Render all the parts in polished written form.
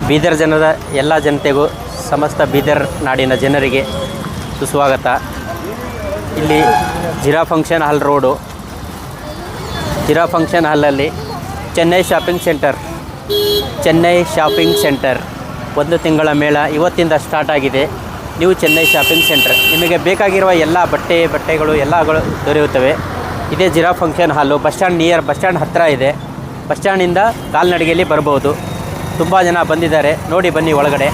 ಬೀದರ್ ಜನರ ಎಲ್ಲ ಜನತೆಗೂ ಸಮಸ್ತ ಬೀದರ್ ನಾಡಿನ ಜನರಿಗೆ ಸುಸ್ವಾಗತ. ಇಲ್ಲಿ ಜಿರಾ ಫಂಕ್ಷನ್ ಹಾಲ್ ರೋಡು, ಜಿರಾ ಫಂಕ್ಷನ್ ಹಾಲಲ್ಲಿ ಚೆನ್ನೈ ಶಾಪಿಂಗ್ ಸೆಂಟರ್ 1 ತಿಂಗಳ ಮೇಳ ಇವತ್ತಿಂದ ಸ್ಟಾರ್ಟ್ ಆಗಿದೆ. ನೀವು ಚೆನ್ನೈ ಶಾಪಿಂಗ್ ಸೆಂಟರ್, ನಿಮಗೆ ಬೇಕಾಗಿರುವ ಎಲ್ಲ ಬಟ್ಟೆಗಳು ಎಲ್ಲಗಳು ದೊರೆಯುತ್ತವೆ. ಇದೇ ಜಿರಾ ಫಂಕ್ಷನ್ ಹಾಲು, ಬಸ್ ಸ್ಟ್ಯಾಂಡ್ ಹತ್ತಿರ ಇದೆ. ಬಸ್ ಸ್ಟ್ಯಾಂಡಿಂದ ಕಾಲ್ನಡಿಗೆಯಲ್ಲಿ ಬರ್ಬೋದು. ತುಂಬ ಜನ ಬಂದಿದ್ದಾರೆ, ನೋಡಿ ಬನ್ನಿ ಒಳಗಡೆ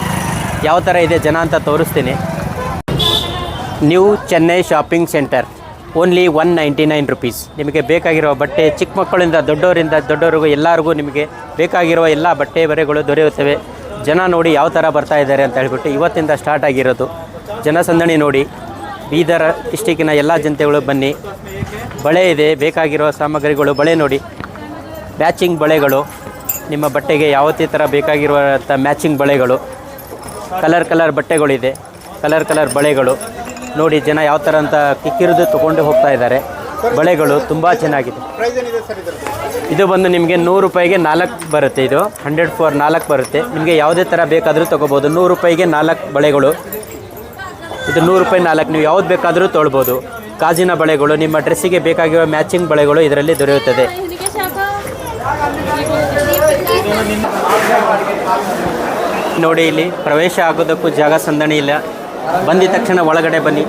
ಯಾವ ಥರ ಇದೆ ಜನ ಅಂತ ತೋರಿಸ್ತೀನಿ. New Chennai shopping centre, only 199 rupees. ನಿಮಗೆ ಬೇಕಾಗಿರುವ ಬಟ್ಟೆ, ಚಿಕ್ಕ ಮಕ್ಕಳಿಂದ ದೊಡ್ಡವರಿಗೂ ಎಲ್ಲರಿಗೂ ನಿಮಗೆ ಬೇಕಾಗಿರುವ ಎಲ್ಲ ಬಟ್ಟೆ ಬರೆಗಳು ದೊರೆಯುತ್ತವೆ. ಜನ ನೋಡಿ ಯಾವ ಥರ ಬರ್ತಾ ಇದ್ದಾರೆ ಅಂತ ಹೇಳ್ಬಿಟ್ಟು ಇವತ್ತಿಂದ ಸ್ಟಾರ್ಟ್ ಆಗಿರೋದು ಜನಸಂದಣಿ. ನೋಡಿ, ಬೀದರ್ ಡಿಸ್ಟಿಕ್ಕಿನ ಎಲ್ಲ ಜನತೆಗಳು ಬನ್ನಿ. ಬಳೆ ಇದೆ, ಬೇಕಾಗಿರುವ ಸಾಮಗ್ರಿಗಳು, ಬಳೆ ನೋಡಿ, ಮ್ಯಾಚಿಂಗ್ ಬಳೆಗಳು, ನಿಮ್ಮ ಬಟ್ಟೆಗೆ ಯಾವುದೇ ಥರ ಬೇಕಾಗಿರುವಂಥ ಮ್ಯಾಚಿಂಗ್ ಬಳೆಗಳು, ಕಲರ್ ಬಟ್ಟೆಗಳಿದೆ, ಕಲರ್ ಬಳೆಗಳು ನೋಡಿ. ಜನ ಯಾವ ಥರ ಅಂತ ಕಿಕ್ಕಿರಿದು ತೊಗೊಂಡು ಹೋಗ್ತಾ ಇದ್ದಾರೆ. ಬಳೆಗಳು ತುಂಬ ಚೆನ್ನಾಗಿದೆ. ಇದು ಬಂದು ನಿಮಗೆ 100 ರೂಪಾಯಿಗೆ 4 ಬರುತ್ತೆ. ಇದು 100 for 4 ಬರುತ್ತೆ. ನಿಮಗೆ ಯಾವುದೇ ಥರ ಬೇಕಾದರೂ ತೊಗೋಬೋದು. 100 ರೂಪಾಯಿಗೆ 4 ಬಳೆಗಳು. ಇದು 100 ರೂಪಾಯಿ 4, ನೀವು ಯಾವ್ದು ಬೇಕಾದರೂ ತೊಗೊಳ್ಬೋದು. ಕಾಜಿನ ಬಳೆಗಳು, ನಿಮ್ಮ ಡ್ರೆಸ್ಸಿಗೆ ಬೇಕಾಗಿರೋ ಮ್ಯಾಚಿಂಗ್ ಬಳೆಗಳು ಇದರಲ್ಲಿ ದೊರೆಯುತ್ತದೆ. ನೋಡಿ, ಇಲ್ಲಿ ಪ್ರವೇಶ ಆಗೋದಕ್ಕೂ ಜಾಗ ಸಂದಣಿ ಇಲ್ಲ. ಬಂದಿದ ತಕ್ಷಣ ಒಳಗಡೆ ಬನ್ನಿ.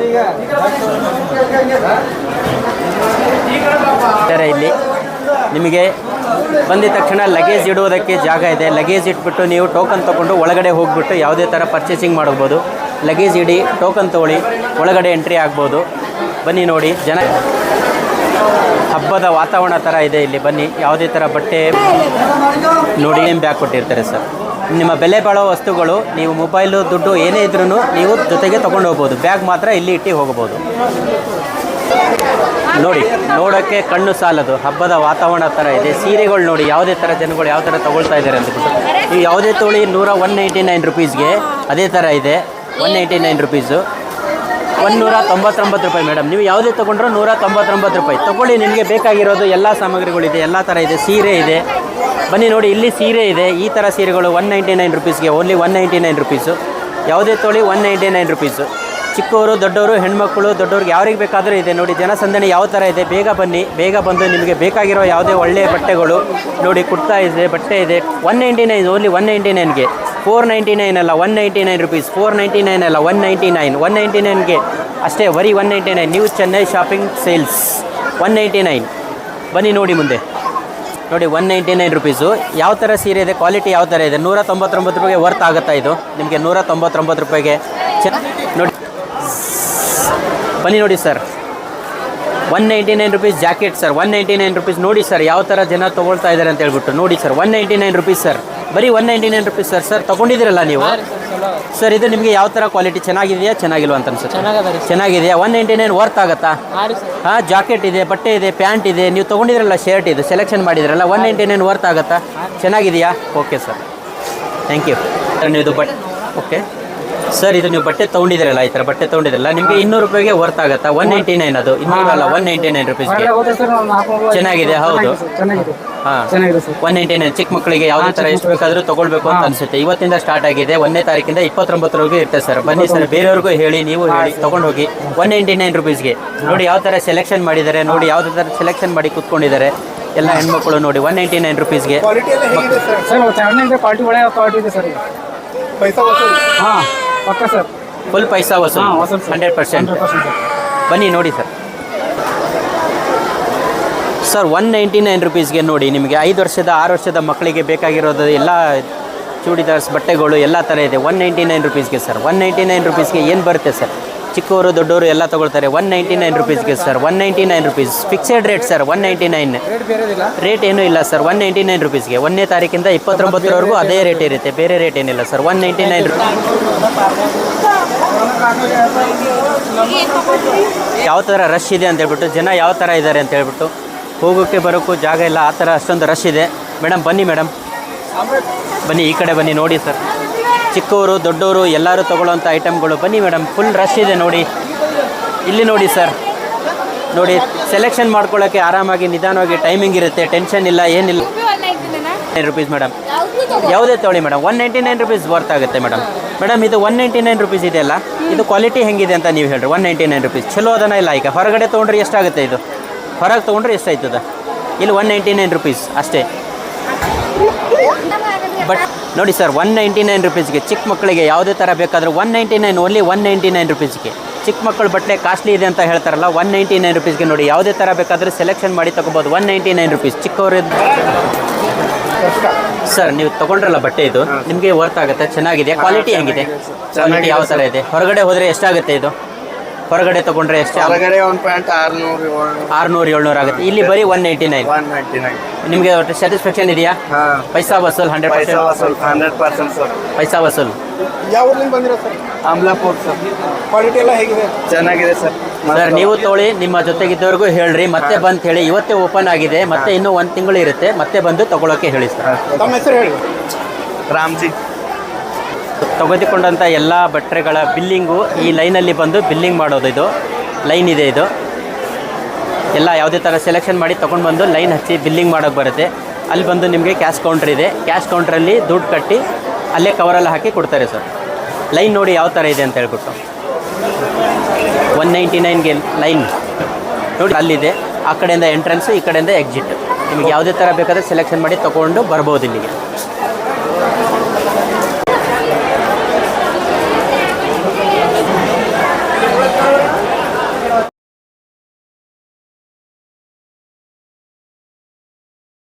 ಇಲ್ಲಿ ನಿಮಗೆ ಬಂದಿದ ತಕ್ಷಣ ಲಗೇಜ್ ಇಡುವುದಕ್ಕೆ ಜಾಗ ಇದೆ. ಲಗೇಜ್ ಇಟ್ಬಿಟ್ಟು ನೀವು ಟೋಕನ್ ತೊಗೊಂಡು ಒಳಗಡೆ ಹೋಗ್ಬಿಟ್ಟು ಯಾವುದೇ ಥರ ಪರ್ಚೇಸಿಂಗ್ ಮಾಡ್ಬೋದು. ಲಗೇಜ್ ಇಡಿ, ಟೋಕನ್ ತೊಗೊಳ್ಳಿ, ಒಳಗಡೆ ಎಂಟ್ರಿ ಆಗ್ಬೋದು. ಬನ್ನಿ ನೋಡಿ, ಜನ ಹಬ್ಬದ ವಾತಾವರಣ ಥರ ಇದೆ ಇಲ್ಲಿ. ಬನ್ನಿ, ಯಾವುದೇ ಥರ ಬಟ್ಟೆ ನೋಡಿ, ಬ್ಯಾಗ್ ಕೊಟ್ಟಿರ್ತಾರೆ ಸರ್. ನಿಮ್ಮ ಬೆಲೆ ಬಾಳೋ ವಸ್ತುಗಳು, ನೀವು ಮೊಬೈಲು, ದುಡ್ಡು ಏನೇ ಇದ್ರೂ ನೀವು ಜೊತೆಗೆ ತೊಗೊಂಡು ಹೋಗ್ಬೋದು. ಬ್ಯಾಗ್ ಮಾತ್ರ ಇಲ್ಲಿ ಇಟ್ಟು ಹೋಗ್ಬೋದು. ನೋಡಿ, ನೋಡೋಕ್ಕೆ ಕಣ್ಣು ಸಾಲದು, ಹಬ್ಬದ ವಾತಾವರಣ ಥರ ಇದೆ. ಸೀರೆಗಳು ನೋಡಿ, ಯಾವುದೇ ಥರ ಜನಗಳು ಯಾವ ಥರ ತೊಗೊಳ್ತಾ ಇದ್ದಾರೆ ಅಂದ್ಬಿಟ್ಟು. ನೀವು ಯಾವುದೇ ತೊಗೊಳ್ಳಿ 199 ರುಪೀಸ್ಗೆ ಅದೇ ಥರ ಇದೆ. 199 ರುಪೀಸು, 199 ರೂಪಾಯಿ ಮೇಡಮ್. ನೀವು ಯಾವುದೇ ತೊಗೊಂಡ್ರೂ 199 ರೂಪಾಯಿ ತೊಗೊಳ್ಳಿ. ನಿಮಗೆ ಬೇಕಾಗಿರೋದು ಎಲ್ಲ ಸಾಮಗ್ರಿಗಳಿದೆ, ಎಲ್ಲ ಥರ ಇದೆ. ಸೀರೆ ಇದೆ, ಬನ್ನಿ ನೋಡಿ, ಇಲ್ಲಿ ಸೀರೆ ಇದೆ. ಈ ಥರ ಸೀರೆಗಳು 199 ರುಪೀಸ್ಗೆ, ಓನ್ಲಿ 199 ರುಪೀಸು. ಯಾವುದೇ ತೊಗೊಳ್ಳಿ 199 ರುಪೀಸು. ಚಿಕ್ಕವರು, ದೊಡ್ಡವರು, ಹೆಣ್ಮಕ್ಳು, ದೊಡ್ಡವ್ರಿಗೆ ಯಾರಿಗೆ ಬೇಕಾದರೂ ಇದೆ. ನೋಡಿ, ಜನಸಂದಣಿ ಯಾವ ಥರ ಇದೆ. ಬೇಗ ಬನ್ನಿ, ಬೇಗ ಬಂದು ನಿಮಗೆ ಬೇಕಾಗಿರೋ ಯಾವುದೇ ಒಳ್ಳೆಯ ಬಟ್ಟೆಗಳು ನೋಡಿ. ಕುರ್ತಾ ಇದೆ, ಬಟ್ಟೆ ಇದೆ. 199, ಓನ್ಲಿ 199ಗೆ. 499 ಅಲ್ಲ, 199 ರುಪೀಸ್. 499 ಅಲ್ಲ, 199. 199ಗೆ ಅಷ್ಟೇ, ಬರೀ 199. New Chennai shopping sales 199. ಬನ್ನಿ ನೋಡಿ ಮುಂದೆ ನೋಡಿ, 199 ರುಪೀಸು. ಯಾವ ಥರ ಸೀರೆ ಇದೆ, ಕ್ವಾಲಿಟಿ ಯಾವ ಥರ ಇದೆ. 199 ರೂಪಾಯಿಗೆ ವರ್ತ್ ಆಗುತ್ತಾ ಇದು ನಿಮಗೆ? 199 ರೂಪಾಯಿಗೆ ನೋಡಿ. ಬನ್ನಿ ನೋಡಿ sir, 199 rupees jacket sir. 199 rupees. ನೋಡಿ ಸರ್, ಯಾವ ಥರ ಜನ ತೊಗೊಳ್ತಾ ಇದ್ದಾರೆ ಅಂತ ಹೇಳ್ಬಿಟ್ಟು. ನೋಡಿ ಸರ್, 199 ರುಪೀಸ್ ಸರ್, ಬರೀ 199 ರುಪೀಸ್ ಸರ್. ಸರ್, ತೊಗೊಂಡಿದ್ದೀರಲ್ಲ ನೀವು ಸರ್. ಇದು ನಿಮಗೆ ಯಾವ ಥರ ಕ್ವಾಲಿಟಿ, ಚೆನ್ನಾಗಿದೆಯಾ ಚೆನ್ನಾಗಿಲ್ವ ಅಂತ ಅನ್ಸುತ್ತೆ? ಚೆನ್ನಾಗಿದೆಯಾ? 199 ವರ್ತ್ ಆಗುತ್ತಾ? ಹಾಂ, ಜಾಕೆಟ್ ಇದೆ, ಬಟ್ಟೆ ಇದೆ, ಪ್ಯಾಂಟ್ ಇದೆ. ನೀವು ತೊಗೊಂಡಿದ್ರಲ್ಲ ಶರ್ಟ್, ಇದು ಸೆಲೆಕ್ಷನ್ ಮಾಡಿದ್ರಲ್ಲ, 199 ವರ್ತ್ ಆಗುತ್ತಾ? ಚೆನ್ನಾಗಿದೆಯಾ? Okay sir, thank you. ಇದು ಬಟ್ಟೆ ಓಕೆ ಸರ್. ಇದು ನೀವು ಬಟ್ಟೆ ತೊಗೊಂಡಿದ್ದೀರಲ್ಲ, ಈ ಥರ ಬಟ್ಟೆ ತೊಗೊಂಡಿದ್ರಲ್ಲ, ನಿಮಗೆ 200 ರೂಪಾಯಿಗೆ ವರ್ತ್ ಆಗುತ್ತಾ? 199 ಅದು, 200 ಅಲ್ಲ, 199 ರುಪೀಸ್ಗೆ. ಚೆನ್ನಾಗಿದೆ, ಹೌದು. ಹಾಂ, 199. ಚಿಕ್ಕ ಮಕ್ಕಳಿಗೆ ಯಾವುದೇ ಥರ ಎಷ್ಟು ಬೇಕಾದರೂ ತೊಗೊಳ್ಬೇಕು ಅಂತ ಅನಿಸುತ್ತೆ. ಇವತ್ತಿಂದ ಸ್ಟಾರ್ಟ್ ಆಗಿದೆ, 1ನೇ ತಾರೀಕಿಂದ 29ರವರೆಗೂ ಇರ್ತದೆ ಸರ್. ಬನ್ನಿ ಸರ್, ಬೇರೆಯವ್ರಿಗೂ ಹೇಳಿ, ನೀವು ಹೇಳಿ, ತೊಗೊಂಡೋಗಿ. 199 ರುಪೀಸ್ಗೆ. ನೋಡಿ ಯಾವ ಥರ ಸೆಲೆಕ್ಷನ್ ಮಾಡಿದ್ದಾರೆ, ನೋಡಿ ಯಾವುದೇ ಥರ ಸೆಲೆಕ್ಷನ್ ಮಾಡಿ ಕೂತ್ಕೊಂಡಿದ್ದಾರೆ ಎಲ್ಲ ಹೆಣ್ಮಕ್ಳು. ನೋಡಿ, 199 ರುಪೀಸ್ಗೆ. ಹಾಂ, ಪಕ್ಕ ಸರ್, ಫುಲ್ ಪೈಸಾ ವಸೂಲ್, 100%. ಬನ್ನಿ ನೋಡಿ ಸರ್. ಸರ್, 199 ರುಪೀಸ್ಗೆ ನೋಡಿ, ನಿಮಗೆ 5 ವರ್ಷದ 6 ವರ್ಷದ ಮಕ್ಕಳಿಗೆ ಬೇಕಾಗಿರೋದು ಎಲ್ಲ ಚೂಡಿದಾರ್ಸ್ ಬಟ್ಟೆಗಳು ಎಲ್ಲ ಥರ ಇದೆ. 199 ರುಪೀಸ್ಗೆ ಸರ್. 199 ರುಪೀಸ್ಗೆ ಏನು ಬರುತ್ತೆ ಸರ್? ಚಿಕ್ಕವರು, ದೊಡ್ಡವರು ಎಲ್ಲ ತೊಗೊಳ್ತಾರೆ. 199 ರುಪೀಸ್ಗೆ sir. 199 rupees fixed rate sir. 199 rate ಏನೂ ಇಲ್ಲ ಸರ್. 199 ರುಪೀಸ್ಗೆ 1ನೇ ತಾರೀಕಿಂದ 29ರವರೆಗೂ ಅದೇ ರೇಟ್ ಇರುತ್ತೆ, ಬೇರೆ ರೇಟ್ ಏನಿಲ್ಲ ಸರ್. 199 ರುಪೀಸ್. ಯಾವ ಥರ ರಶ್ ಇದೆ ಅಂತ ಹೇಳ್ಬಿಟ್ಟು, ಜನ ಯಾವ ಥರ ಇದ್ದಾರೆ ಅಂತ ಹೇಳ್ಬಿಟ್ಟು, ಹೋಗೋಕ್ಕೆ ಬರೋಕ್ಕೂ ಜಾಗ ಇಲ್ಲ, ಆ ಥರ ಅಷ್ಟೊಂದು ರಶ್ ಇದೆ. ಮೇಡಮ್ ಬನ್ನಿ, ಮೇಡಮ್ ಬನ್ನಿ, ಈ ಕಡೆ ಬನ್ನಿ. ನೋಡಿ ಸರ್, ಚಿಕ್ಕವರು, ದೊಡ್ಡವರು ಎಲ್ಲರೂ ತೊಗೊಳ್ಳೋಂಥ ಐಟಮ್ಗಳು. ಬನ್ನಿ ಮೇಡಮ್, ಫುಲ್ ರಶ್ ಇದೆ ನೋಡಿ. ಇಲ್ಲಿ ನೋಡಿ ಸರ್, ನೋಡಿ ಸೆಲೆಕ್ಷನ್ ಮಾಡ್ಕೊಳ್ಳೋಕ್ಕೆ ಆರಾಮಾಗಿ ನಿಧಾನವಾಗಿ ಟೈಮಿಂಗ್ ಇರುತ್ತೆ, ಟೆನ್ಷನ್ ಇಲ್ಲ, ಏನಿಲ್ಲ. 199 ರುಪೀಸ್ ಮೇಡಮ್. ಯಾವುದೇ ತೊಗೊಳ್ಳಿ ಮೇಡಮ್ 199 ರುಪೀಸ್ ವರ್ತ್ ಆಗುತ್ತೆ ಮೇಡಮ್. ಮೇಡಮ್ ಇದು 199 ರುಪೀಸ್ ಇದೆಯಲ್ಲ, ಇದು ಕ್ವಾಲಿಟಿ ಹೆಂಗಿದೆ ಅಂತ ನೀವು ಹೇಳ್ರಿ. 199 ರುಪೀಸ್ ಚಲೋ ಅದನ್ನ ಇಲ್ಲ. ಈಗ ಹೊರಗಡೆ ತೊಗೊಂಡ್ರೆ ಎಷ್ಟಾಗುತ್ತೆ ಇದು, ಹೊರಗೆ ತೊಗೊಂಡ್ರೆ ಎಷ್ಟಾಯ್ತದ? ಇಲ್ಲಿ 199 ರುಪೀಸ್ ಅಷ್ಟೇ. ಬಟ್ ನೋಡಿ ಸರ್, 199 ರುಪೀಸ್ಗೆ ಚಿಕ್ಕ ಮಕ್ಕಳಿಗೆ ಯಾವುದೇ ಥರ ಬೇಕಾದರೂ 199, ಓನ್ಲಿ 199 ರುಪೀಸ್ಗೆ. ಚಿಕ್ಕ ಮಕ್ಕಳು ಬಟ್ಟೆ ಕಾಸ್ಟ್ಲಿ ಇದೆ ಅಂತ ಹೇಳ್ತಾರಲ್ಲ, 199 ರುಪೀಸ್ಗೆ ನೋಡಿ ಯಾವುದೇ ಥರ ಬೇಕಾದರೂ ಸೆಲೆಕ್ಷನ್ ಮಾಡಿ ತೊಗೋಬೋದು. 199 ರುಪೀಸ್ ಚಿಕ್ಕವರು. ಸರ್ ನೀವು ತೊಗೊಂಡ್ರಲ್ಲ ಬಟ್ಟೆ, ಇದು ನಿಮಗೆ ವರ್ತ್ ಆಗುತ್ತೆ, ಚೆನ್ನಾಗಿದೆ. ಕ್ವಾಲಿಟಿ ಹೆಂಗಿದೆ, ಕ್ವಾಲಿಟಿ ಯಾವ ಥರ ಇದೆ? ಹೊರಗಡೆ ಹೋದರೆ ಎಷ್ಟಾಗುತ್ತೆ ಇದು? ಹೊರಗಡೆ ತೊಗೊಂಡ್ರೆ ಎಷ್ಟು? ಹೊರಗಡೆ ಒಂದು ಪ್ಯಾಂಟ್ 600-700 ಆಗುತ್ತೆ. ಇಲ್ಲಿ ಬರೀ 199. ನಿಮಗೆ ಒಟ್ಟು ಸ್ಯಾಟಿಸ್ಫ್ಯಾಕ್ಷನ್ ಇದೆಯಾ? ಪೈಸಾ ವಸೂಲ್ 100% ಸರ್. ಪೈಸಾ ವಸೂಲ್. ಯಾವ ಊರಿಂದ ಬಂದಿರೋ ಸರ್? ಅಮಲಾಪುರ್ ಸರ್. ಕ್ವಾಲಿಟಿ ಎಲ್ಲ ಹೇಗಿದೆ? ಚೆನ್ನಾಗಿದೆ ಸರ್. ಸರ್ ನೀವು ತೊಗೊಳ್ಳಿ, ನಿಮ್ಮ ಜೊತೆಗಿದ್ದವ್ರಿಗೂ ಹೇಳ್ರಿ, ಮತ್ತೆ ಬಂದು ಹೇಳಿ. ಇವತ್ತೇ ಓಪನ್ ಆಗಿದೆ, ಮತ್ತೆ ಇನ್ನೂ 1 ತಿಂಗಳು ಇರುತ್ತೆ, ಮತ್ತೆ ಬಂದು ತೊಗೊಳಕ್ಕೆ ಹೇಳಿ ಸರ್. ತಮ್ಮ ಹೆಸರು ಹೇಳಿ. ರಾಮ್ಜಿ. ತೆಗೆದುಕೊಂಡಂಥ ಎಲ್ಲ ಬಟ್ಟೆಗಳ ಬಿಲ್ಲಿಂಗು ಈ ಲೈನಲ್ಲಿ ಬಂದು ಬಿಲ್ಲಿಂಗ್ ಮಾಡೋದು. ಇದು ಲೈನ್ ಇದೆ, ಇದು ಎಲ್ಲ ಯಾವುದೇ ಥರ ಸೆಲೆಕ್ಷನ್ ಮಾಡಿ ತೊಗೊಂಡು ಬಂದು ಲೈನ್ ಹಚ್ಚಿ ಬಿಲ್ಲಿಂಗ್ ಮಾಡೋಕ್ಕೆ ಬರುತ್ತೆ. ಅಲ್ಲಿ ಬಂದು ನಿಮಗೆ ಕ್ಯಾಶ್ ಕೌಂಟ್ರ್ ಇದೆ, ಕ್ಯಾಶ್ ಕೌಂಟ್ರಲ್ಲಿ ದುಡ್ಡು ಕಟ್ಟಿ ಅಲ್ಲೇ ಕವರೆಲ್ಲ ಹಾಕಿ ಕೊಡ್ತಾರೆ ಸರ್. ಲೈನ್ ನೋಡಿ ಯಾವ ಥರ ಇದೆ ಅಂತ ಹೇಳ್ಬಿಟ್ಟು. 199ಗೆ ಲೈನ್ ನೋಡಿ ಅಲ್ಲಿದೆ. ಆ ಕಡೆಯಿಂದ ಎಂಟ್ರೆನ್ಸು, ಈ ಕಡೆಯಿಂದ ಎಕ್ಸಿಟ್. ನಿಮಗೆ ಯಾವುದೇ ಥರ ಬೇಕಾದರೆ ಸೆಲೆಕ್ಷನ್ ಮಾಡಿ ತೊಗೊಂಡು ಬರ್ಬೋದು ಇಲ್ಲಿಗೆ.